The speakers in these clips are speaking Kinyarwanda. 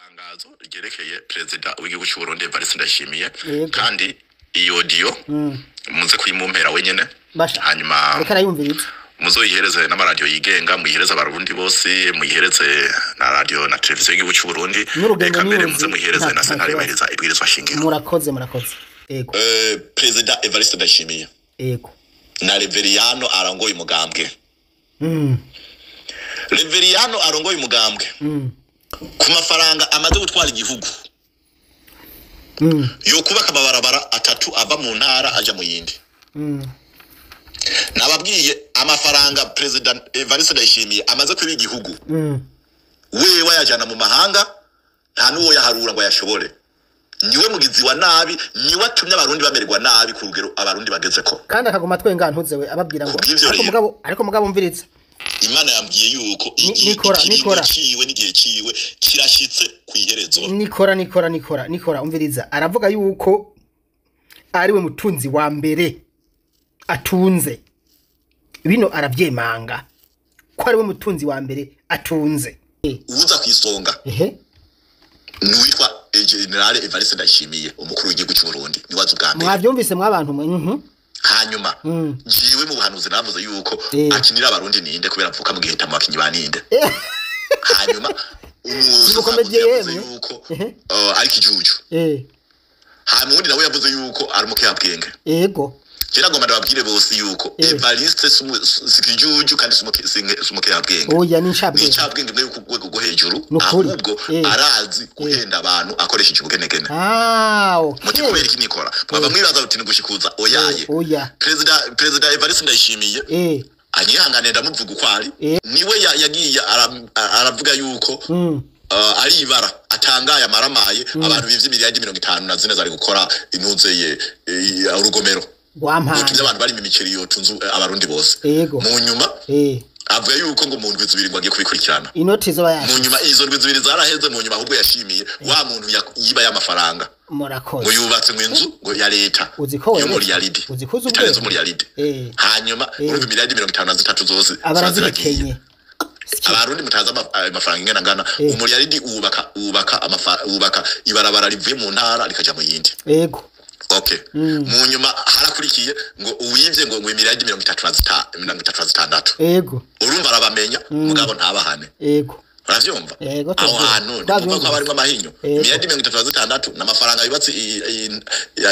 itangazo ryerekeye perezida w'igihugu cy'u Burundi Rwasa Ndashimiye kandi iyo audio muze kuyimumpera wenyene hanyuma ariko arayumviriza muzoyihereze n'amaradio yigenga muyihereze abarundi bose muyihereze na radio na televiziyo y'igihugu cy'u Burundi reka mbere muze muyihereze na sentare bahiriza ibwirizwa shingiro murakoze ego perezida Rwasa Ndashimiye ego na Reveriano arongoye umugambwe Reveriano arongoye umugambwe ku mafaranga amaze gutwara igihugu yo kubaka amabarabara atatu ava mu ntara aja mu yindi nababwiye amafaranga president Rwasa Ndashimiye amaze kwiba igihugu wewe yajana mu mahanga nta nuwo yaharura ngo yashobore niwe mugizi wa nabi niwe atumye abarundi bamererwa nabi ku rugero abarundi bageze ko kandi akaguma twenga ntuzewe ababwira ngo ariko mugabo umviritse Imana yambwiye yuko nikora ciwe n'igihe ciwe kirashitse kwiherezo nikora umviriza aravuga yuko ariwe mutunzi wa mbere atunze bino aravyemanga ko ariwe mutunzi wa mbere atunze uza kwisonga nuwitwa General Rwasa Ndashimiye umukuru w'igihugu cy'u Burundi niwaza ubwa mbere mwavyumvise mwabantu hanyuma jiwe mu buhanuzi navuze yuko akinira abarundi ninde kubera mvuka mu gihe tamakinyi baninde hanyuma umukomediye yemwe yuko ari kijuju hanyuma undi nawe yavuze yuko ari mukeyabwenge ego kira ngoma ndababwire bose yuko Evariste sikijuju kandi sumukeyabwenge oya ni ncabwenge mwe kugwego go hejuru ahubwo arazi guhenda abantu akoresheje ubugenegene okay muti kubera iki nikora mwaba mwibaza uti ngushikuza oyaye president Rwasa Ndashimiye anyihangane ndamuvuga ukwari niwe yagiye aravuga yuko ari ibara atangaye amaramaye abantu bivye miliyari 54 zari gukora inuzeye urugomero mutumye abantu bari mu miceri yotunze abarundi bose mu nyuma avuga yuko ngo mu ndwi zibiri ngo agiye kubikurikirana inoti zo bayashe mu nyuma izo ndwi zibiri zaraheze mu nyuma ahubwo yashimiye wa muntu yiba y'amafaranga murakoze ngo yubatse mu inzu ngo ya leta yo muri yaridi itarenze muri yaridi hanyuma urumva miliyari 53 zose abarazikenye abarundi mutaza amafaranga ingana ngana umuri yaridi ubaka ibarabara rivuye mu ntara rikaja mu yindi okay mu nyuma harakurikiye ngo uwivye ngo miliyari 33 ego urumva arabamenya mugabo ntabahane uravyumva aho hantu ndumva ko abarimo amahinyo miliyari 33 n'amafaranga yubatse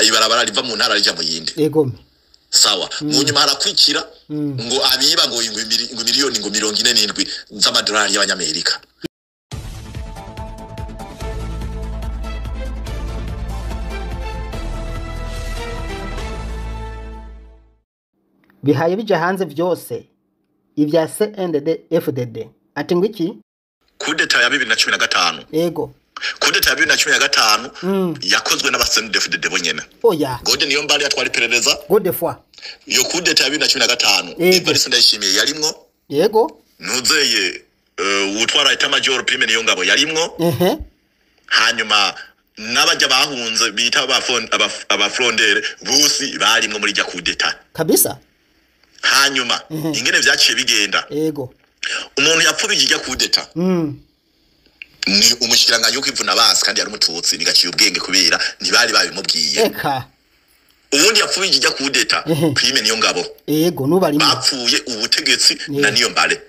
ibarabara riva mu ntara rija mu yindi sawa mu nyuma harakurikira ngo abiba ngo miliyoni ngo 47 z'amadolari y'abanyamerika bihaye bija hanze vyose ivya CND FDD ati ngwiki kudeta ya 2015 ego kudeta ya 2015 yakozwe n'abasende FDD bonyene oya gode niyo mbali atwari perereza gode fois yo kudeta ya 2015 Rwasa Ndashimiye yarimwo yego ntuzeye utwara itamajor prime niyo ngabo yarimwo hanyuma n'abajya bahunze bita abafrondere busi barimwo muri jya kudeta kabisa hanyuma ingene vyaciye bigenda yego umuntu yapfubije ijya kudeta ni umushikiranganya ukivuna basi kandi yari umututsi nigaciye ubwenge kubera ntibari babimubwiye ubundi yapfubije ijya kudeta prime niyo ngabo yego nubari bapfuye ubutegetsi na niyo mbare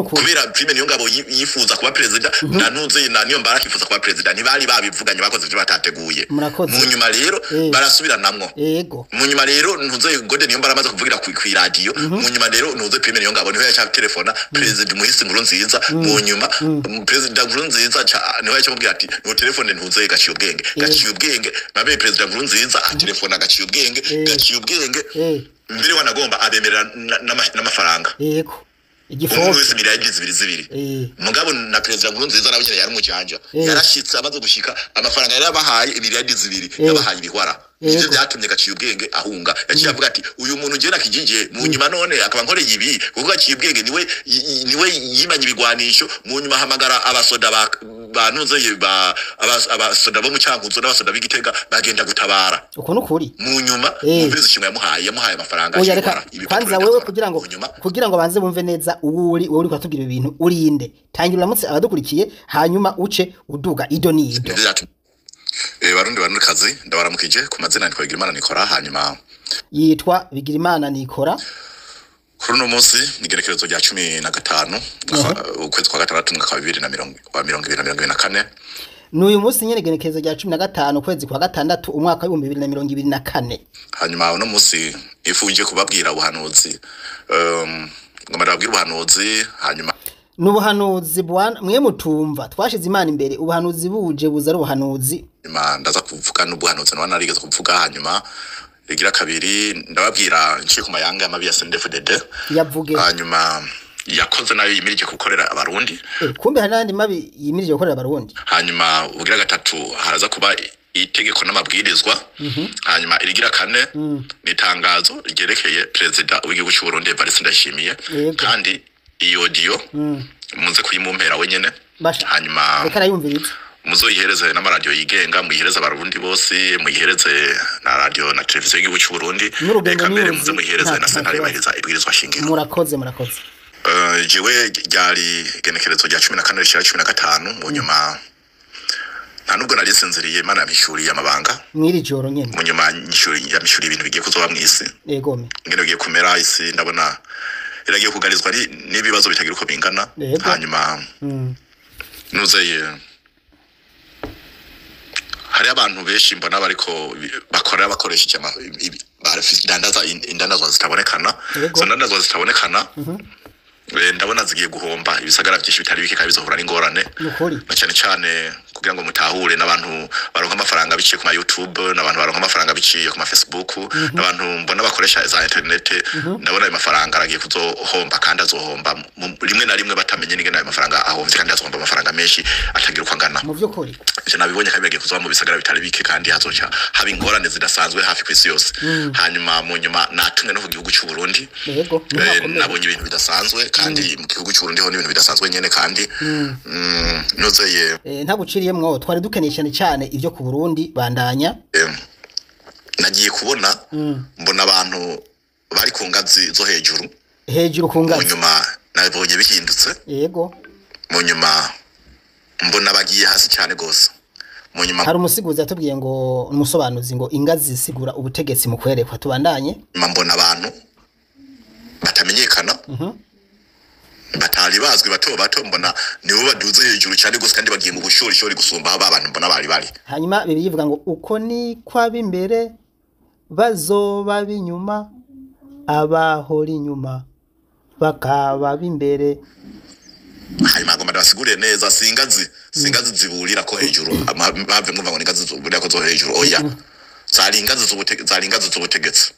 kubera prime niyo ngabo yifuza kuba president nanuze na niyo mbara kifuza kuba president ntibari babivuganye bakoze ivyo batateguye mu nyuma rero barasubiranamwo mu nyuma rero ntuze gode niyo mbara amaze kuvugira ku radio mu nyuma rero ntuze prime niyo ngabo niho yacha telefona president muhisi Nkurunziza mu nyuma president Nkurunziza niho yacha mubwira ati no telefone ntuze gaciye ubwenge nabe president Nkurunziza telefona gaciye ubwenge mbere wanagomba abemerera n'amafaranga igifoto wese miliyari zibiri mugabo na president Nkurunziza nawe nyene yari mujanja yarashitse amaze gushika amafaranga yari abahaye miliyari 2 yabahaye ibihwara ivyo byatumye gaciye ubwenge ahunga yaciye avuga ati uyu muntu ngiye nakijinje mu nyuma none akaba nkoreye ibi kuko gaciye ubwenge niwe yimanye ibigwanisho mu nyuma hamagara abasoda banuze abasoda bo mu Cankuzo n'abasoda b'Igitega bagenda gutabara uko nukuri mu nyuma umviriza ishimwe yamuhaye amafaranga kwanza wewe kugira ngo banze bumve neza uri kwatubwira ibintu urinde tangira uramutse abadukurikiye hanyuma uce uduga ido nido barundi kazi ndabaramukije ku mazina nitwa Bigirimana Nikora hanyuma yitwa Bigirimana Nikora kuri no munsi nigerekerezo rya 15 ukwezi kwa gatandatu mwaka wa 2024 n'uyu munsi nyene gerekerezo rya 15 ukwezi kwa gatandatu umwaka wa 2024 hanyuma uno munsi ifuje kubabwira ubuhanuzi ngomara babwira ubuhanuzi hanyuma n'ubuhanuzi bwana mwe mutumva twashize Imana imbere ubuhanuzi buje buza ari ubuhanuzi ndaza kuvuga n'ubuhanuzi none narigeze kuvuga hanyuma igira kabiri ndababwira nci ku mayanga y'amabi ya CNDD-FDD yavuge hanyuma yakoze nayo yimirije gukorera abarundi kumbe hari nandi mabi yimirije gukorera abarundi hanyuma ugira gatatu haraza kuba itegeko n'amabwirizwa hanyuma irigira kane n'itangazo ryerekeye president w'igihugu cy'u Burundi Evariste Ndayishimiye kandi iyo audio muze kuyimumpera wenyene hanyuma reka rayumviriza muzoyihereze n'amaradio yigenga muyihereze abarundi bose muyihereze na radio na televiziyo y'igihugu cy'u Burundi reka mbere muze muyihereze na sentare baheza ibwirizwa shingiro murakoze jewe ryari genekerezo rya 14 rishira 15 mu nyuma nta nubwo nari sinziriye Imana yamishuriye amabanga mwiri joro nyene mu nyuma yamishuriye ibintu bigiye kuzoba mwisi yegome ngene bigiye kumera isi ndabona iragiye kugarizwa n'ibibazo bitagira uko bingana hanyuma nuzeye hari abantu benshi mbona bariko bakoresha indandazwa zitabonekana zo ndandazwa zitabonekana ndabona zigiye guhomba ibisagara byinshi bitari bike kandi bizohura n'ingorane na cyane kugira ngo mutahure n'abantu baronka amafaranga biciye ku ma YouTube n'abantu baronka amafaranga biciye ku ma Facebook n'abantu mbona bakoresha za internet ndabona ayo mafaranga aragiye kuzohomba kandi azohomba rimwe na rimwe batamenye n'ingene ayo mafaranga ahomvye kandi azohomba amafaranga menshi atagira uko angana mu byukuri ivyo nabibonye kandi bagiye kuzoba mu bisagara bitari bike kandi hazoca haba ingorane zidasanzwe hafi kw'isi yose hanyuma mu nyuma natumwe no ku gihugu cy'u Burundi nabonye ibintu bidasanzwe kandi mu gihugu cy'u Burundi ho n'ibintu bidasanzwe nyene kandi nuzeye ntaguciriyemwo twari dukenesha cyane ivyo ku Burundi bandanya nagiye kubona mbona abantu bari ku ngazi zo hejuru ku ngazi mu nyuma nabonye bihindutse yego mu nyuma mbona bagiye hasi cyane gose mu nyuma hari umusiguzi yatubwiye ngo umusobanuzi ngo ingazi zisigura ubutegetsi mu kwerekwa tubandanye mbona abantu batamenyekana batari bazwi bato mbona nibo baduze hejuru cyane gose kandi bagiye mu bushorishori gusumba aba abantu mbona bari hanyuma bibivuga ngo uko ni kwaba imbere bazoba binyuma abahora inyuma bakaba bimbere hanyuma agomba basigure neza singazi ziburira ko hejuru bave mwumva ngo ningazi ziburira ko zo hejuru oya zari ingazi z'ubutegetsi ingazi z'ubutegetsi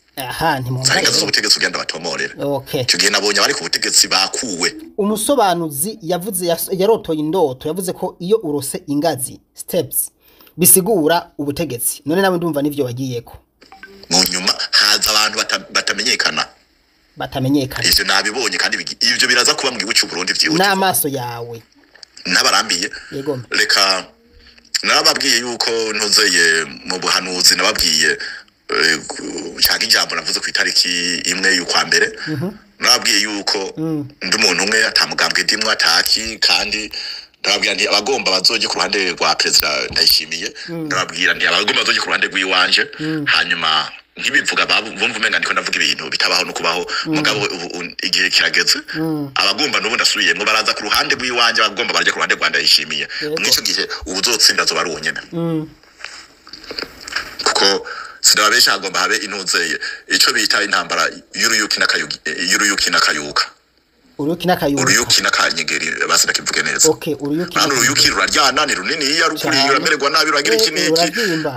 ugenda batomorera icyo gihe nabonye abari ku butegetsi bakuwe umusobanuzi yavuze yarotoye indoto yavuze ko iyo urose ingazi steps bisigura ubutegetsi none nawe ndumva nivyo wagiyeko mu nyuma haza abantu batamenyekana ivyo nabibonye kandi ivyo biraza kuba mu gihugu cy'u Burundi vyihuta n'amaso yawe nabarambiye reka nababwiye yuko ntuzeye mu buhanuzi nababwiye cyangwa ijambo navuze ku itariki imwe y'ukwa mbere nababwiye yuko ndi umuntu umwe atamugambwe ndimwe ataki kandi ndababwira nti abagomba bazoje ku ruhande rwa president Ndayishimiye ndababwira nti abagomba bazoje ku ruhande rw'iwanje hanyuma nkibivuga bumva umenga ndiko ndavuga ibintu bitabaho no kubaho mugabo igihe kirageze abagomba n'ubundi asubiyemo baraza ku ruhande rw'iwanje abagomba barje ku ruhande rwa Ndayishimiye mw'ico gihe ubuzotsinda zo bari wonyene kuko sinababesha agomba habe inuzeye ico bita intambara y'uruyuki n'akayuka uruyuki n'akanyegeri basi ndakivuge neza uruyuki ruraryana ni runini iyo rukuri uramererwa nabi uragira iki niki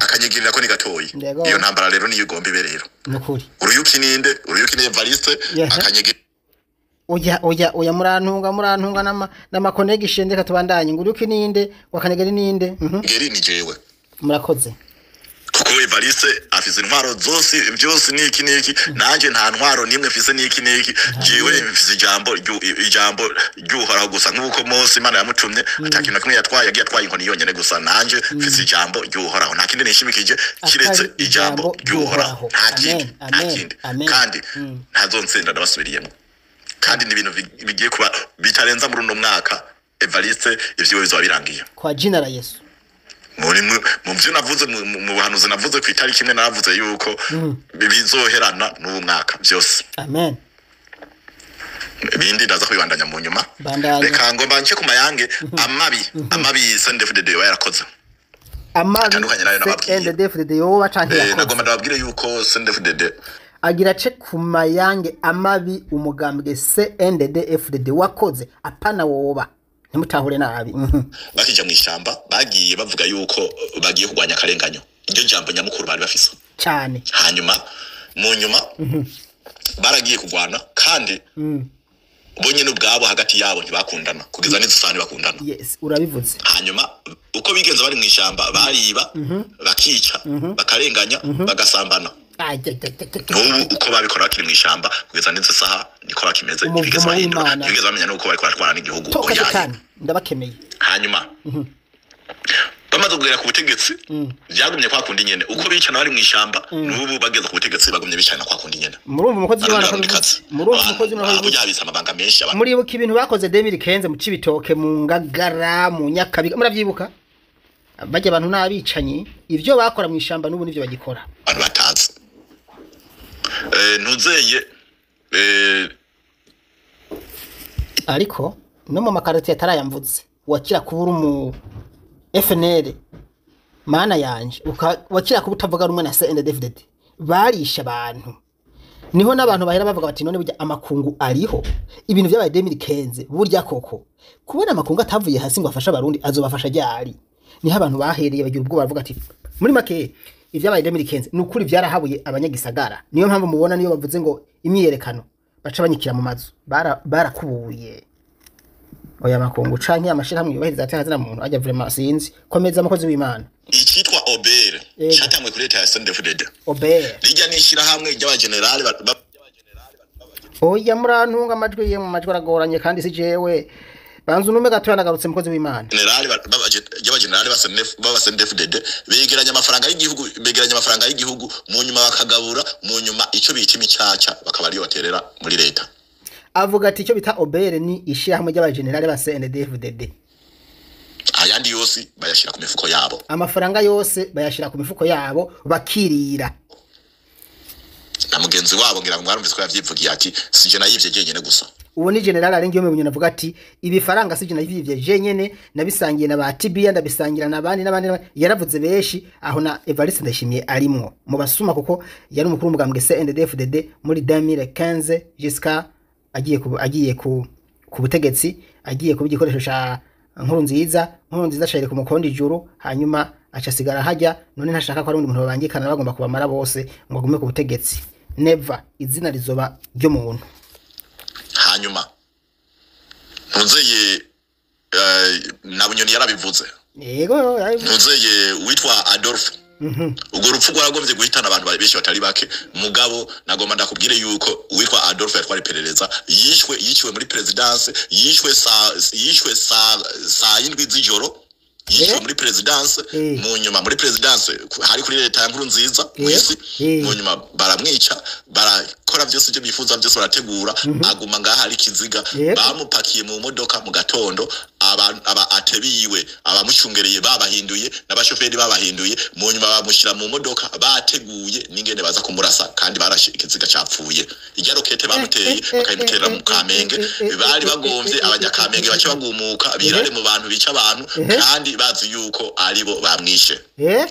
akanyegeri nako ni gatoyi iyo ntambara rero niyo igomba ibe rero uruyuki ni Evariste akanyegeri oya murantunga n'amakonegisheni reka tubandanye ngo uruyuki ninde wakanyegeri ninde ngeri ni jewe murakoze kuko Evariste afise intwaro zose byose niki nanje nta ntwaro nimwe mfise niki jewe mfise ijambo ryuhoraho gusa nkuko Mose Imana yamutumye atakintu kimwe yagiye atwaye inkoni yonyene gusa nanje mfise ijambo ryuhoraho nta kindi nishimikije kiretse ijambo ryuhoraho nta kindi kandi ntazonsenda ndabasubiriyemo kandi ni ibintu bigiye kuba bitarenza muri uno mwaka Evariste ivyo bizaba birangiye kwa jina la Yesu. Mu byo navuze mu buhanuzi navuze ku itariki imwe navuze yuko bizoherana n'umwaka byose. Amen. Bindi ndaza kwibandanya mu nyuma. Reka ngo mbanje ku mayange amabi CNDD-FDD yarakoze. Amabi CNDD-FDD yo bacantira. Nagomba ndababwire yuko CNDD-FDD agira ce ku mayange amabi umugambwe CNDD-FDD wakoze apana woba. Nimutahure nabi. Bakija mu ishamba bagiye bavuga yuko bagiye kugwanya karenganyo. Iryo jambo nyamukuru bari bafise. Cyane. Hanyuma mu nyuma baragiye kugwana kandi bonye n'ubwabo hagati yabo ntibakundana kugeza n'izisani bakundana. Yes, urabivuze. Hanyuma uko bigenza bari mu ishamba bariba bakica bakarenganya bagasambana. Uko babikora bakiri mu ishamba kugeza n'izo saha niko bakimeze bigeze bamenya nuko bari kwaratwara n'igihugu oya ndabakemeye. Hanyuma bamaze kugera ku butegetsi byagumye kwa kundi nyene uko bicana bari mu ishamba n'ubu bageze ku butegetsi bagumye bicana kwa kundi nyene. Murumva umukozi w'Imana yabisa amabanga menshi abantu. Muribuka ibintu bakoze 2015 mu Cibitoke mu Ngagara mu Nyakabiga muravyibuka bajya abantu nabicanyi ivyo bakora mu ishamba n'ubu nivyo bagikora abantu batazi. Ntuzeye ariko no mu makarate yatarayamvuze wakira kubura mu FNL mana yanje wakira kubutavuga rumwe na CNDD-FDD barisha abantu niho n'abantu bahera bavuga bati none burya amakungu ariho ibintu byabaye 2015 burya koko kubona amakungu atavuye hasi ngo afasha abarundi azobafasha ryari niho abantu bahereye bagira ubwo bavuga ati muri make ivyabaye 2015 nukuri byarahabuye abanyagisagara niyo mpamvu mubona niyo bavuze ngo imyiyerekano baca banyikira mu mazu barakubuye oya makungu canke amashirahamwe yubahiriza ati hazina muntu ajya vraiment sinzi komeza amakozi w'Imana ikitwa Obere cyatamwe kuri leta ya CNDD-FDD Obere rijya nishirahamwe ry'abagenerali oya murantunga amajwi ye mu majwi aragoranye kandi si jewe banzu nume gatoya nagarutse mukozi w'Imana generali y'abagenerali baba CNDD-FDD begeranya amafaranga y'igihugu mu nyuma bakagabura mu nyuma ico bita imicaca bakaba ari baterera muri leta. Avuga ati icyo bita Obere ni ishirahamwe ry'abagenerali ba CNDD-FDD. Ayandi yose bayashira ku mifuko yabo. Amafaranga yose bayashira ku mifuko yabo bakirira. Na mugenzi wabo ngira ngo mwarumvise ko yavyivugiye ati sije nayivye jenyene gusa. Uwo ni general arengiyo mu navuga ati ibifaranga sije nayivye jenyene nabisangiye na ba TB ndabisangira nabandi yaravuze beshi aho na Evariste ndashimiye arimwo mu basuma kuko yari umukuru w'umugambwe CNDD-FDD muri 2015 jusqu'à agiye ku butegetsi agiye ku bigikoresho ca nkuru nziza shayire ku mukondi juru hanyuma acasigara hajya none ntashaka ko ari undi muntu babangikana bagomba kubamara bose ngo agume ku butegetsi never izina rizoba ryo muntu. Hanyuma ntuzeye na bunyoni yarabivuze yego ntuzeye witwa Adolphe ubwo rupfu rwaragombye guhitana abantu benshi batari bake mugabo nagomba ndakubwire yuko witwa Adolphe yatwari perereza yishwe muri presidence yishwe saa 7 z'ijoro yishwe muri presidence mu nyuma muri presidence hari kuri leta ya nkuru nziza mwisi mu nyuma baramwica barakora byose byo bifuza byose barategura aguma ngaha ari kiziga bamupakiye mu modoka mu gatondo aba atebiwe abamushungereye babahinduye n'abashoferi babahinduye mu nyuma bamushira mu modoka bateguye ningene baza kumurasa kandi barashikiziga capfuye ijya rokete bamuteye bakayimutera mu Kamenge bari bagomvye abanyakamenge bace bagumuka birare mu bantu bica abantu kandi bazi yuko aribo bamwishe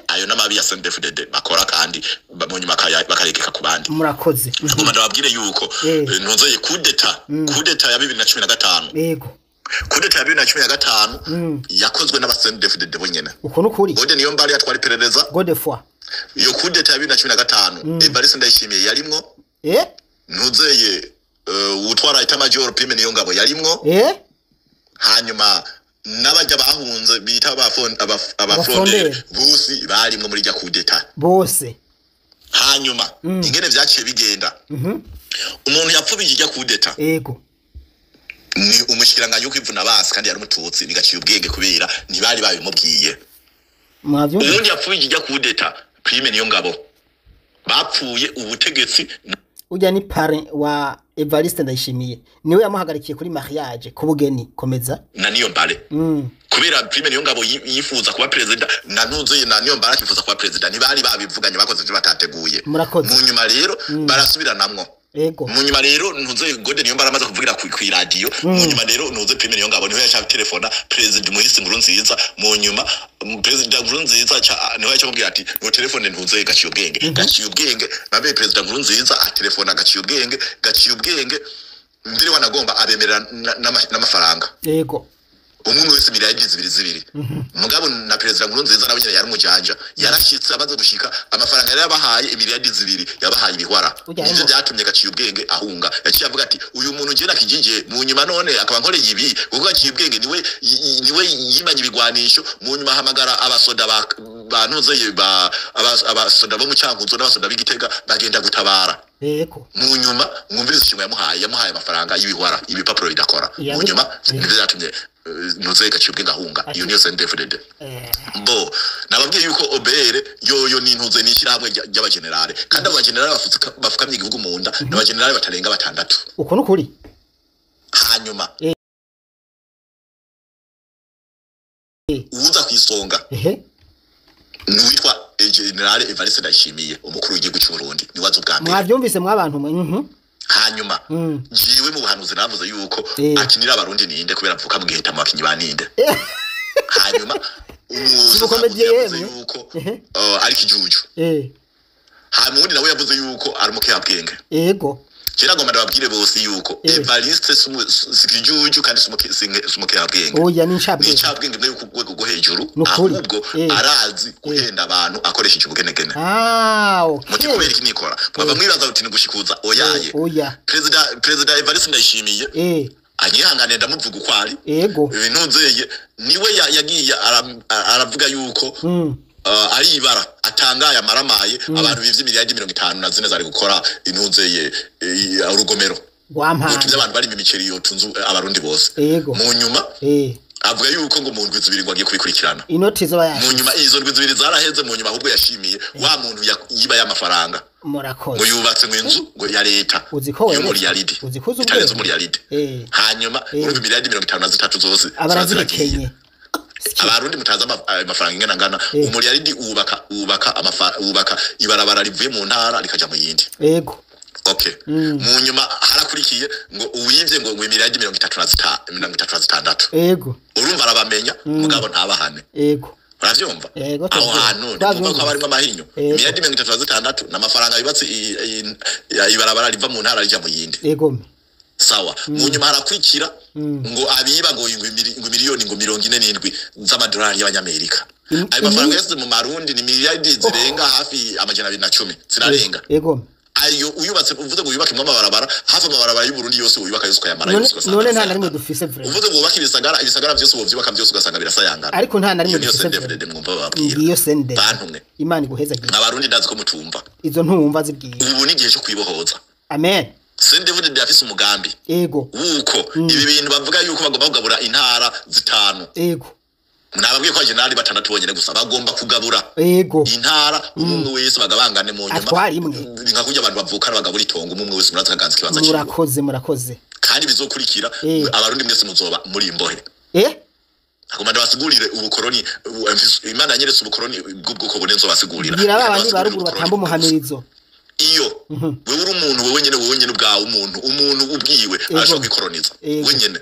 ayo n'amabi ya CNDD-FDD bakora kandi mu nyuma bakarekeka ku bandi. Murakoze ngoma ndababwire yuko ntuzoye kudeta ya 2015 yego kudeta ya 2015 yakozwe n'aba CNDD-FDD bonyene uko nukuri bode niyo mbali yatwari perereza Godefroid iyo kudeta ya 2015 Evariste ndayishimiye yarimwo ntuzeye utwara itamajoro prime niyo ngabo yarimwo hanyuma n'abajya bahunze bita abafondere bose barimwe muri rya kudeta bose. Hanyuma ingene vyaciye bigenda umuntu yapfubije rya kudeta yego ni umushikiranganya yo kwivuna basi kandi yari umututsi nigaciye ubwenge kubera ntibari babimubwiye. Ubundi yapfubije rya kudeta Prime Niyongabo bapfuye ubutegetsi. Ujya ni pare wa Evariste Ndayishimiye niwe yamuhagarikiye kuri mariage ku bugeni komeza na niyo mbale kubera Prime Niyongabo yifuza kuba president na ntuze na niyo mbale yifuza kuba president ntibari babivuganye bakoze ivyo batateguye. Mu nyuma rero barasubiranamwo. Ego. Mu nyuma rero ntuze Gode niyo mbara amaze kuvugira ku radio. Mu nyuma rero ntuze Prime Niyongabo niwe yacha telefona president Muhisi Nkurunziza. Mu nyuma president Nkurunziza niwe yacha kumbwira ati no telefone ntuze gaciye ubwenge babe president Nkurunziza atelefona gaciye ubwenge ndire wanagomba abemerera n'amafaranga. Yego. Umwe wese miliyari zibiri mugabo na president Nkurunziza nawe nyine yari umujanja yarashitse abaze gushika amafaranga yari yabahaye miliyari zibiri yabahaye ibihwara ivyo byatumye gaciye ubwenge ahunga yaciye avuga ati uyu muntu je nakijije mu nyuma none akaba nkoreye ibi kuko gaciye ubwenge niwe yimanye ibigwanisho mu nyuma hamagara abasoda banuzeye abasoda bo mu Cyankuzo n'abasoda b'Igitega bagenda gutabara. Yego. Mu nyuma mwumviriza ishimwe yamuhaye amafaranga y'ibihwara ibipapuro bidakora mu nyuma nivyo byatumye ntuze gaciye ubwenge ahunga iyo niyo CNDD-FDD. Bo nababwiye yuko OBR yoyo ni ntuze nishyirahamwe ry'abagenerale kandi abagenerale bafukamye igihugu mu nda n'abagenerale batarenga 6. Uko nukuri. Hanyuma uza kwisonga nuwitwa General Evariste Ndayishimiye umukuru w'igihugu cy'u Burundi niwaze ubwambere. Mwavyumvise mwabantu mwe. Hanyuma jiwe mu buhanuzi navuze yuko akinira abarundi ninde kubera apfuka mu gihe tamakinyi baninde. Hanyuma umukomediye yemwe yuko ari kijuju. Hamundi nawe yavuze yuko ari mukeyabwenge. Yego. Kira ngoma ndababwire bose yuko Evariste sikijuju kandi sumukeyabwenge. Oya ni ncabwenge mwe kugwego go hejuru ahubwo arazi guhenda abantu akoresheje ubugenegene. Okay. Muti kubera iki nikora mwaba mwibaza uti nigushikuza oyaye. Oya. President Evariste Ndayishimiye anyihangane ndamuvuga ukwari. Yego. Ibintu niwe yagiye aravuga yuko ari ibara atangaye amaramaye abantu bivye miliyari 54 zari gukora intunzeye urugomero utumye abantu bari mu miceri yo tunzu abarundi bose. Mu nyuma avuga yuko ngo mu ndwi zibiri ngo agiye kubikurikirana inoti zo bayashyize. Mu nyuma izo ndwi zibiri zaraheze mu nyuma ahubwo yashimiye wa muntu yiba y'amafaranga. Murakoze. Ngo yubatse mu inzu ngo ya leta yo muri yaridi itareze muri yaridi. Hanyuma urumva miliyari 53 zose abarazikenye abarundi mutaza amafaranga ingana ngana umuriyaridi ubaka ibarabara rivuye mu ntara rikaja mu yindi. Yego. Okay. Mu nyuma harakurikiye ngo uwivye ngo miliyari 36. Yego. Urumva arabamenya mugabo ntabahane. Yego. Uravyumva? Aho hantu ndumva ko barimo amahinyo miliyari 36 n'amafaranga yubatse ibarabara riva mu ntara rija mu yindi. Yego. Sawa. Mu nyuma harakurikira ngo abiba ngo miliyoni ngo 47 z'amadolari y'abanyamerika. Ayo mafaranga yose mu marundi ni miliyari zirenga hafi amajana 210 zirarenga. Yego. Ayo uyubatse uvuze ngo yubake mu mabarabara hafi amabarabara y'u Burundi yose uyubaka yose yamara yose. None nta narimwe dufise vrema. Uvuze ngo ubaka ibisagara byose ubyubaka byose ugasanga birasayangana. Ariko nta narimwe dufise vrema. Iyo sende. Bantumwe. Imana iguhezagiye. Abarundi ndazi ko mutumva. Izo ntumva zibwiye. Ubu ni gihe cyo kwibohoza. Amen. CNDD-FDD afise umugambi. Yego. Wuko ibi bintu bavuga yuko bagomba kugabura intara 5. Yego. Nababwiye ko generali 6 bonyene gusa bagomba kugabura. Yego. Intara umwe wese bagabangane mu nyuma. Ninka kujya abantu bavukana bagabura itongo umwe wese muraza kaganza kibaza cyo. Murakoze. Kandi bizokurikira abarundi mwese muzoba muri imbohe. Akomanda basigurire ubukoroni Imana yanyeretse ubukoroni bw'ubwoko bunenzo basigurira. Gira babandi baruguru batamba umuhamirizo. Iyo wewe uri umuntu wewe nyene ubwawe umuntu ubwiwe ashobora kwikoroniza wenyene.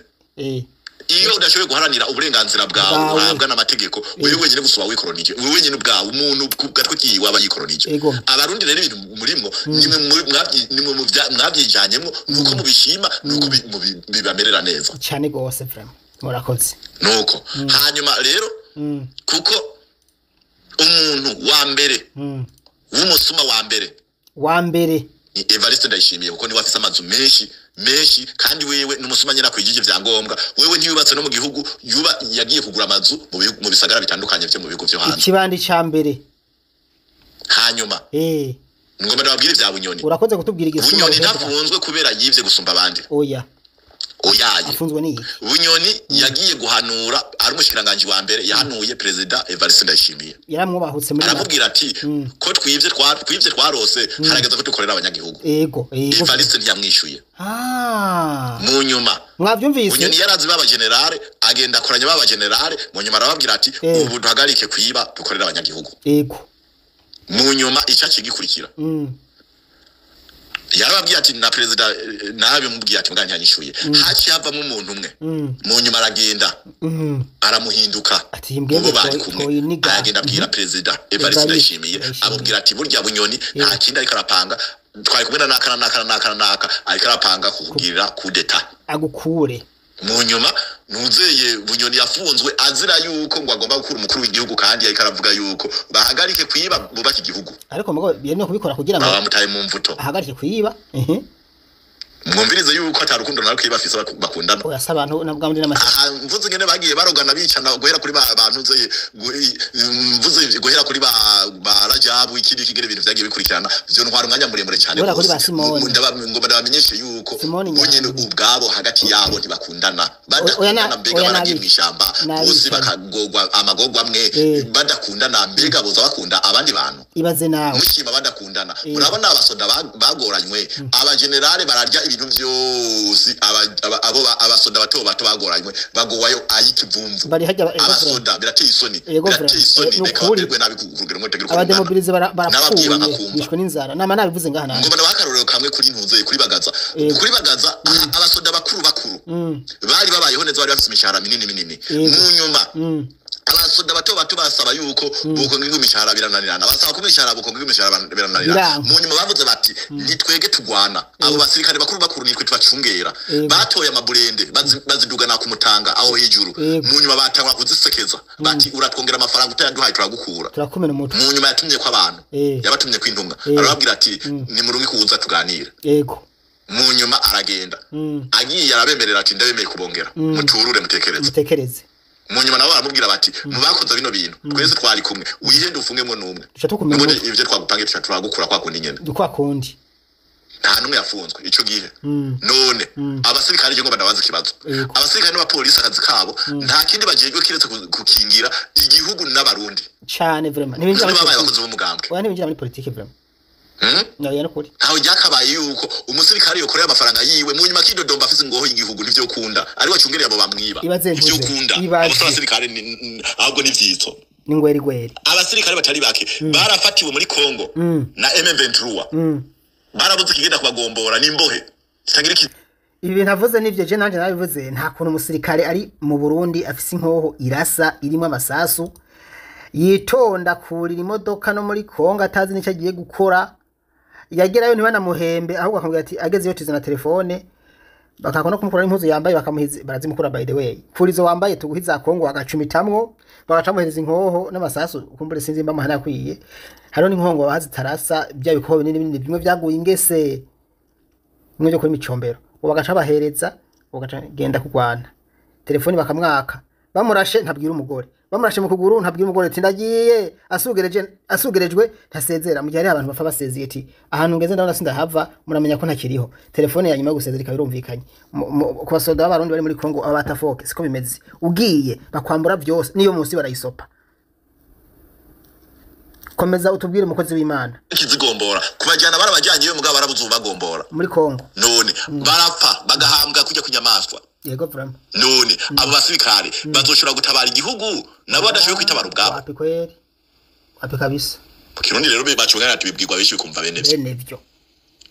Iyo udashoboye guharanira uburenganzira bwawe uhabwa n'amategeko wewe nyene gusuba wikoronije wewe nyene ubwawe umuntu gatwe kiwe aba yikoronije. Abarundi rero ibintu murimwo nimwe mwabyijanyemo nuko mubishima nuko bibamerera neza cyane gose vraiment. Murakoze. Nuko hanyuma rero kuko umuntu wa mbere w'umusuma wa mbere ni Evariste Ndayishimiye kuko ni wafise amazu menshi menshi kandi wewe n'umusumanye nakwijije vyangombwa wewe ntiyubatse no mu gihugu yuba yagiye kugura amazu mu bisagara bitandukanye byo mu bihugu byo hanze ikibandi ca mbere hanyuma ngomba ndababwira vya Bunyoni urakoze kutubwira igisuma Bunyoni ntafunzwe kubera yivye gusumba abandi oya afunzwe ni Bunyoni yagiye guhanura ari umushikiranganje wa mbere yahanuye president Evariste Ndayishimiye yaramwubahutse muri aramubwira ati ko twivye twarose harageze ko dukorera abanyagihugu Evariste ntiyamwishuye mu nyuma mwavyumvise Bunyoni yarazi baba generale agenda akoranya baba generale mu nyuma arababwira ati ubu duhagarike kwiba dukorera abanyagihugu mu nyuma icyaci gikurikira yarababwiye ati na president nabe mubwiye ati mbwa nyanyishuye haci havamo umuntu umwe mu nyuma aragenda aramuhinduka ubwo bari kumwe aragenda abwira president Evariste Ndayishimiye amubwira ati burya Bunyoni nta kindi ariko arapanga twari kumwe naka ariko arapanga kugirira kudeta agukure mu nyuma nuzeye Bunyoni yafunzwe azira yuko ngo agomba gukura umukuru w'igihugu kandi ariko aravuga yuko bahagarike kwiba bubaka igihugu ariko mugo yene kubikora kugira ngo bamutaye mu mvuto ahagarike kwiba mwumvirize yuko atarukundo nariko ibafise bakundana oyasa abantu nabwamuri n'amashyi mvuze ngene bagiye barogana bicana guhera kuri abantu nzeye mvuze guhera kuri ba Rajabu ikindi kigere ibintu vyagiye bikurikirana byo ntwara umwanya muremure cyane ngomba ndabamenyeshe yuko bonyene ubwabo hagati yabo ntibakundana badakundana mbega baragiye mwishamba bose bakagogwa amagogwa amwe badakundana mbega boza bakunda abandi bantu ibaze nawe mushima badakundana murabona abasoda bagoranywe aba generale bararya ibintu byose abasoda bato bagoranywe bagowayo ayikivumvu abasoda birateye isoni bekaberwe nabi kurugero mwotegero abademobilize barapfuye bishwe n'inzara nama nabivuze ngaha nawe ngomba nabakarorero kamwe kuri ntuze kuri bagaza abasoda bakuru bari babayeho neza bari bafite imishahara minini mu nyuma abasoda bato basaba yuko buko ngingo imishahara birananirana basaba ko imishahara buko ngingo imishahara birananirana mu nyuma bavuze bati nitwege tugwana abo basirikare bakuru nitwe tubacungera batoye amaburende bazidugana kumutanga aho hejuru mu nyuma batangwa kuzisekeza bati uratwongera amafaranga utayaduhaye turagukura turakumena umutu mu nyuma yatumye ko abantu yabatumye kwintumwa arababwira ati ni murungi kuza tuganira mu nyuma aragenda agiye arabemerera ati ndabemeye kubongera muturure mutekereze mu nyuma nabo baramubwira bati mubakoze bino bintu twese twari kumwe wihende ufungemo numwe none ivyo twagupange turagukura kwa kundi nyene dukwakundi nta numwe yafunzwe ico gihe none abasirikare je ngo badabaza kibazo abasirikare n'abapolisi akazi kabo nta kindi bagejwe kiretse kukingira igihugu n'abarundi cyane vraiment ntibinjira muri bakoze umugambwe oya ntibinjira muri politique vraiment no yana kuri aho ryakabaye yuko umusirikare yokorera amafaranga yiwe mu nyuma kidodomba afise ngoho y'igihugu nivyo kunda ari wacungereye abo bamwiba ivyo kunda abasirikare ahubwo nivyitso ningweri abasirikare batari bake barafatiwe muri Kongo na M23 barabuze kigenda kubagombora n'imbohe kitagira ibi navuze nivyo je nanje nabivuze nta kuntu umusirikare ari mu Burundi afise inkoho irasa irimo amasasu yitonda kurira imodoka no muri Kongo atazi nico agiye gukora yagerayo ntibana muhembe ahubwo akamubwira ati agezeyo tizana telefone bakakona kumukura impuzu yambaye bakamuhize barazimukura by the way kurizo wambaye tuguhiza Kongo agacumitamwo bagacamuhereza inkoho n'amasasu kumbure sinzi mba mahana kwiye hariho n'inkongo bazitarasa bya bikoho binini bimwe byaguye ingese bimwe byo kuri micombero ubagaca bahereza ugaca genda kugwana telefone bakamwaka bamurashe ntabwira umugore bamurashe mu kuguru ntabwira umugore ati ndagiye asugerejwe ntasezera mu gihe ari abantu bafa basezeye ati ahantu ngeze ndabona sindahava muramenya ko ntakiriho telefone ya nyuma gusezera ikabirumvikanye ku basoda b'abarundi bari muri Kongo abatafoke siko bimeze ugiye bakwambura byose niyo munsi barayisopa komeza utubwire umukozi w'Imana kizigombora kubajyana barabajyanye yo mugabo barabuzu bagombora muri Kongo none barapfa bagahambwa kujya kunyamaswa yego vraiment none abo basirikare bazoshobora gutabara igihugu nabo badashoboye kwitabara ubwabo wapi kweri wapi kabisa kirundi rero bacungana tubibwirwa benshi bikumva bene byo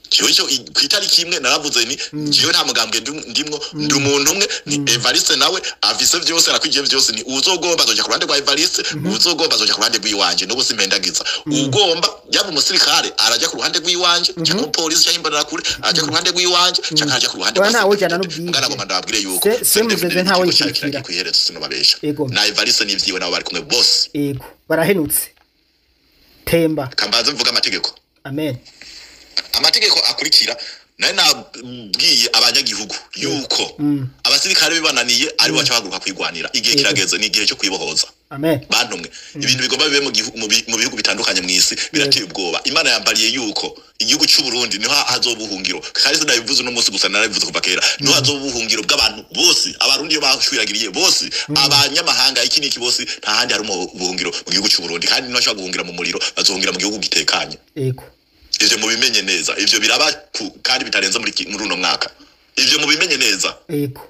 cyo kwitariki imwe naravuze ni jiyo nta mugambwe ndimwo ndi umuntu umwe ni Evariste nawe afise byose arakwigiye byose ni uzogomba azoja ku ruhande rwa Evariste uzogomba azoja ku ruhande rw'iwanje no gusimpendagiza ugomba yaba umusirikare araja ku ruhande rw'iwanje cyangwa umupolisi cyangwa imbonera kure araja ku ruhande rw'iwanje cyangwa araja ku ruhande rwa ntawe jana n'ubwiye ngana ngomba ndababwire yuko semuzeze ntawe yishikira kwihereza sino babesha na Evariste nivyiwe nabo bari kumwe boss yego barahenutse temba kambaza mvuga amategeko amen amategeko akurikira nari nabwiye abanyagihugu yuko abasirikare bibananiye ari baca bahaguruka kwigwanira igihe kirageze ni igihe cyo kwibohoza. Amen. Bantumwe ibintu bigomba bibe mu bihugu bitandukanye mw'isi birateye ubwoba. Imana yambariye yuko igihugu cy'u Burundi niho hazobuhungiro kandi ndabivuze no munsi gusa narabivuze kuva kera niho hazobuhungiro bw'abantu bose abarundi yo bashwiragiriye bose abanyamahanga iki niki bose nta handi hari ubuhungiro mu gihugu cy'u Burundi kandi niho ashaka guhungira mu muriro bazohungira mu gihugu gitekanye. Yego. Ivyo mubimenye neza ivyo biraba kandi bitarenza muri uno mwaka ivyo mubimenye neza. Yego.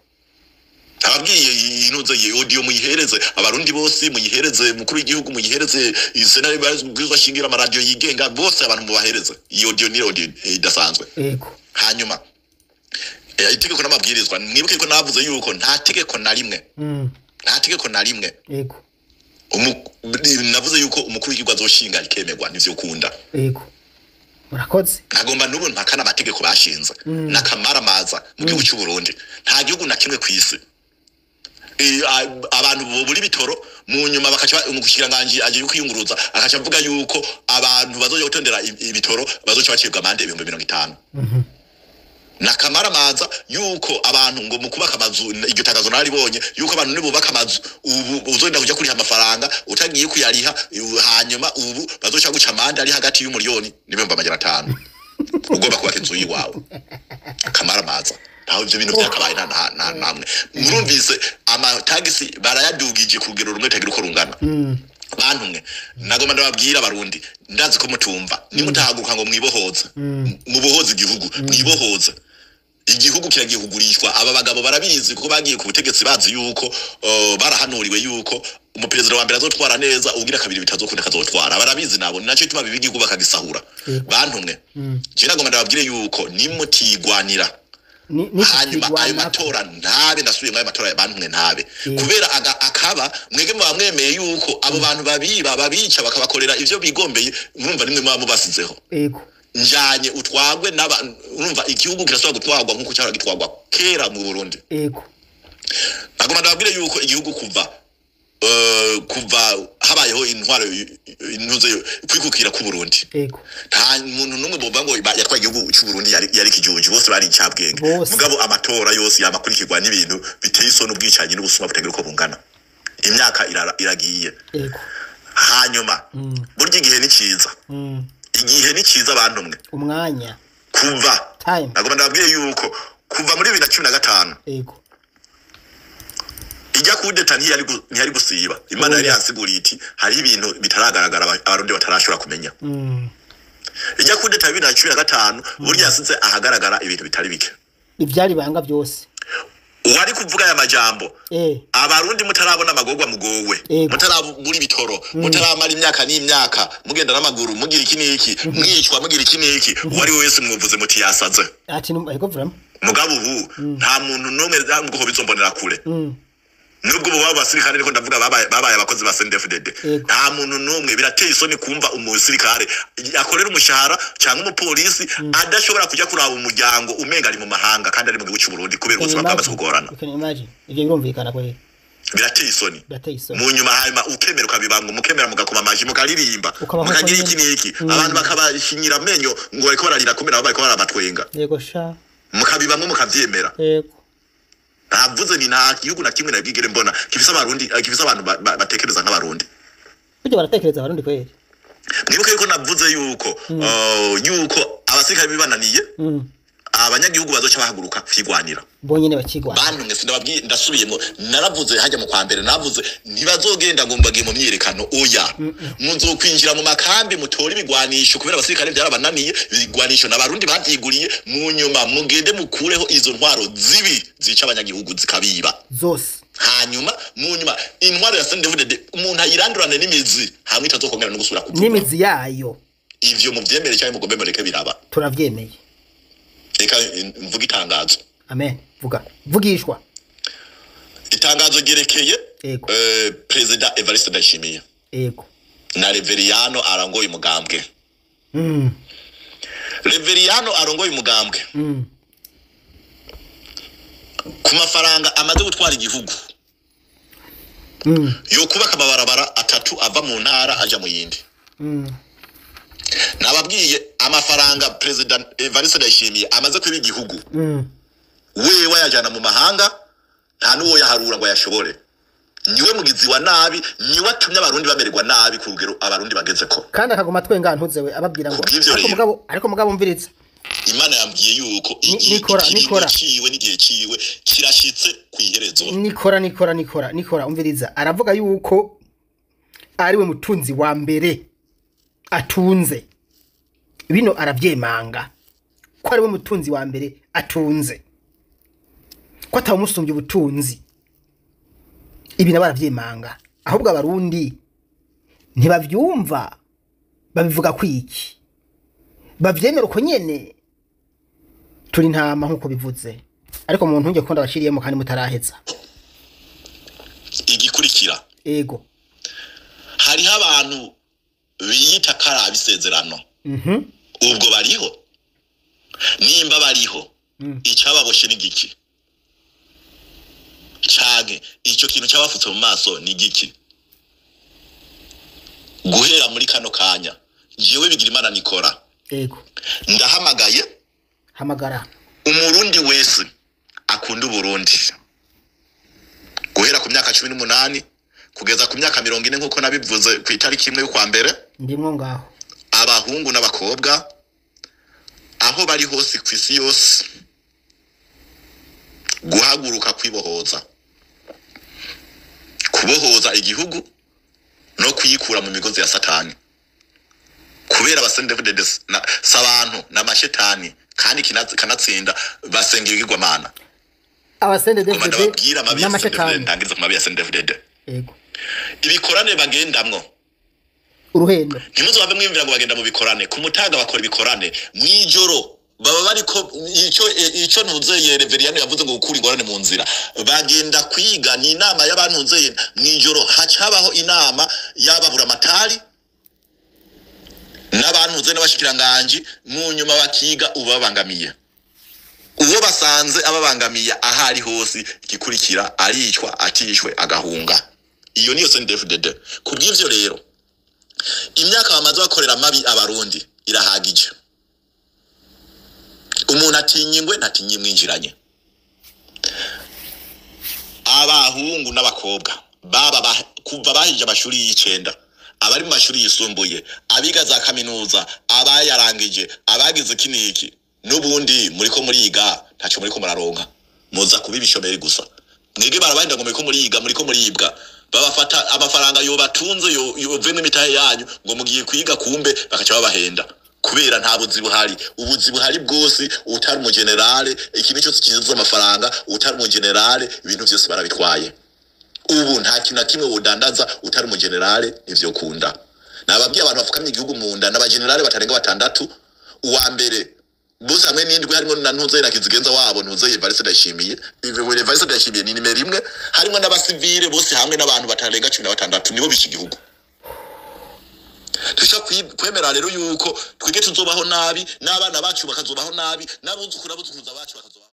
Ababwiye inuze ye audio muyihereze abarundi bose muyihereze mukuru w'igihugu muyihereze isenari bazwa shingira amaradio yigenga bose abantu mubahereze iyo audio ni audio idasanzwe. Yego. Hanyuma itegeko n'amabwirizwa nibuke ko navuze yuko nta tegeko na rimwe nta tegeko na rimwe. Yego. Navuze yuko umukuru w'igihugu azoshinga ikemerwa nivyo ukunda. Yego. Murakoze. Agomba n'ubu mpakana amategeko bashinze nakamara maza mu gihugu cy'u Burundi nta gihugu na kimwe kw'isi abantu buri bitoro mu nyuma bakaca umushikiranganje agiye kwiyunguruza akaca avuga yuko abantu bazoje gutondera ibitoro bazoca bacibwa amande 50. Nakamara maza yuko abantu ngo mukubaka amazu iryo tangazo naribonye yuko abantu nibubaka amazu ubu uzonda kujya kuri amafaranga utagiye kuyariha hanyuma ubu bazoca guca amande ari hagati y'umuliyoni n'500 ugomba kubaka inzu yiwawe. Kamara maza ntaho ivyo bintu byakabaye namwe murumvise amatagisi barayadugije kugero rumwe tagira uko rungana. Bantumwe nagomba ndababwira abarundi ndazi ko mutumva nimutahaguruka ngo mwibohoze mubohoze igihugu mwibohoze igihugu kiragihugurishwa. Aba bagabo barabizi kuko bagiye ku butegetsi bazi yuko barahanuriwe yuko umuperezida wa mbere azotwara neza ugira kabiri bitazokunda kazotwara barabizi nabo naco ituma bibigihugu bakagisahura. Bantumwe je nagomba ndababwire yuko nimutigwanira hanyuma ayo matora ntabe ndasubiye mu matora y'abantumwe ntabe kubera akaba mwege mwamwemeye yuko abo bantu babica bakabakorera ivyo bigombeye urumva nimwe mubasizeho. Yego. Njanye utwagwe urumva igihugu kirasaba gutwagwa nkuko cyara gitwagwa kera mu Burundi. Yego. Agomba ndababwire yuko igihugu kuva habayeho intwaro intuze kwikukira ku Burundi. Yego. Nta muntu numwe boba ngo yatwaye igihugu cy'u Burundi yari kijuje bose bari icabwenge. Mugabo amatora yose yamakurikirwa n'ibintu biteye isoni ubwicanye n'ubusuma butagira uko bungana. Imyaka iragiye. Yego. Hanyuma burya igihe ni ciza. Igihe ni ciza bantumwe. Umwanya. Kuva. Time. Nagomba ndababwiye yuko kuva muri 2015. Yego. Ijya kudeta ntiyari gusiba. Imana yari yansiguriye iti hari ibintu bitaragaragara abarundi batarashobora kumenya. Ijya kudeta 2015 burya yasize ahagaragara ibintu bitari bike. Ivyari banga byose. Wari kuvuga ya majambo. Abarundi mutarabona amagorwa mugowe. Mutaraburi bitoro. Mutaramara imyaka n'imyaka. Mugenda n'amaguru mugira iki niki. Mwicwa mugira iki niki. Wari wese mvuze muti yasaze. Ati ariko vrama. Mugabo ubu nta muntu nomwe ngo bizombonera kure. Nubwo bo basirikare ariko ndavuga babaye abakozi ba CNDD-FDD nta muntu numwe birateye isoni kumva umusirikare akorera umushahara cyangwa umupolisi adashobora kujya kuraba umuryango umenga ari mu mahanga kandi ari mu gihugu cy'u Burundi kubera ubuzima bw'amaze kugorana. Ivyo birumvikana kwe birateye isoni. Mu nyuma hanyuma ukemera ukabibanga mukemera mugakoma amaji mukaririmba mukagira iki niki abantu bakabashinyira amenyo ngo bariko bararira kumera bariko barabatwenga. Yego sha mukabibamwe mukavyemera. Yego. Navuze ni nta gihugu na kimwe nabwigere mbona kifisa abarundi kifisa abantu batekereza nk'abarundi. Buryo baratekereza abarundi kweri. Nibuke yuko navuze yuko yuko abasirikare bibananiye abanyagihugu bazoca bahaguruka kwigwanira. Bonyene bakigwana. Bantumwe sindababwiye ndasubiyemo naravuze hajya mu kwa mbere navuze ntibazogenda ngo mbagiye mu myiyerekano oya. Muzokwinjira mu makambi mutora ibigwanisho kubera abasirikare byarabananiye ibigwanisho n'abarundi bavyiguriye mu nyuma mugende mukureho izo ntwaro zibi zica abanyagihugu zikabiba zose. Hanyuma mu nyuma intwaro ya CNDD-FDD umuntu ayirandurane n'imizi hamwe itazokongera no gusubira kuvuga n'imizi yayo. Ivyo muvyemere cyangwa mugombe mureke biraba. Turavyemeye. Eka mvuga itangazo. Amen. Vugishwa. Itangazo gerekeye President Evariste Ndayishimiye. Yego. Na Reveriano arangoye umugambwe. Reveriano arongoye umugambwe. Ku mafaranga amaze gutwara igihugu. Yo kubaka amabarabara atatu ava mu ntara aja mu yindi. Nababwiye amafaranga president Evariste Ndayishimiye amaze kwiba igihugu wewe yajana mu mahanga nta nuwo yaharura ngo yashobore niwe mugizi wa nabi niwe atumye abarundi bamererwa nabi ku rugero abarundi bageze ko kandi akagoma twenga ntuzewe ababwira ngo ariko mugabo umviritse Imana yambwiye yuko nikora ciwe n'igihe ciwe kirashitse kwiherezo nikora umviriza aravuga yuko ariwe mutunzi wa mbere atunze bino aravyemanga ko ariwe mutunzi wa mbere atunze ko atamusumbye ubutunzi ibi nabaravyemanga ahubwo abarundi ntibavyumva babivuga kwiki bavyemera uko nyene turi ntama nkuko bivuze ariko mu ntunge ko ndabashiriyemo kandi mutaraheza igikurikira ego hariho abantu biyita kara bisezerano ubwo bariho nimba bariho icababoshe n'igiki cyage icyo kintu cyabafutse mu maso ni giki guhera muri kano kanya jewe bigira Imana nikora ego ndahamagaye hamagara umurundi wese akunda uburundi guhera ku myaka 18 kugeza ku myaka 40 nkuko nabivuze ku itariki imwe yo kwa mbere ndimwo ngaho abahungu n'abakobwa aho bari hose ku isi yose guhaguruka kwibohoza kubohoza igihugu no kuyikura mu migozi ya satani kubera abasendefudede sabantu n'amashetani kandi kanatsinda basenga ibigirwamana abasendefudede n'amashetani ndangiza ku mabi ya sendefudede yego ibikorane bagendamwo uruhendo ntimuzo bave mwimvira ngo bagenda mu bikorane ku mutaga bakora ibikorane mwijoro baba bariko ico ntuzeye Reveriyano yavuze ngo gukura ingorane mu nzira bagenda kwiga ni inama y'abantu nzeye mwijoro hacabaho inama y'ababura matari n'abantu nzeye n'abashikiranganje mu nyuma bakiga ubabangamiye uwo basanze ababangamiye ahari hose igikurikira aricwa atishwe agahunga iyo niyo CNDD-FDD kubw'ivyo rero imyaka bamaze bakorera mabi abarundi irahagije umuntu atinyingwe ntatinyimwinjiranye abahungu n'abakobwa baba kuva bahije amashuri y'icenda abari mu mashuri yisumbuye abiga za kaminuza abayarangije abagize kiniki n'ubundi muriko muriga ntaco muriko muraronka muza kuba ibishomeri gusa mwege barabahinda ngo muriko muribwa babafata amafaranga yo batunze yo vene mitahe yanyu ngo mugiye kwiga kumbe bakaca babahenda kubera nta buzi buhari ubuzi buhari bwose utari mu generale ikintu cyose kinziza amafaranga utari mu generale ibintu byose barabitwaye ubu nta kintu kimwe wodandaza utari mu generale ivyo kunda nababwiye abantu bafukamye igihugu mu nda n'abagenerale batarenga batandatu uwa mbere bose hamwe n'indwi harimo na ntuze na kizigenza wabo ntuze Evariste Ndayishimiye Evariste Ndayishimiye ni nimero 1 harimo n'abasivile bose hamwe n'abantu batarenga 16 nibo biki gihugu tusha kwemera rero yuko twige tuzobaho nabi n'abana bacu bakazobaho nabi n'abuzukuru bacu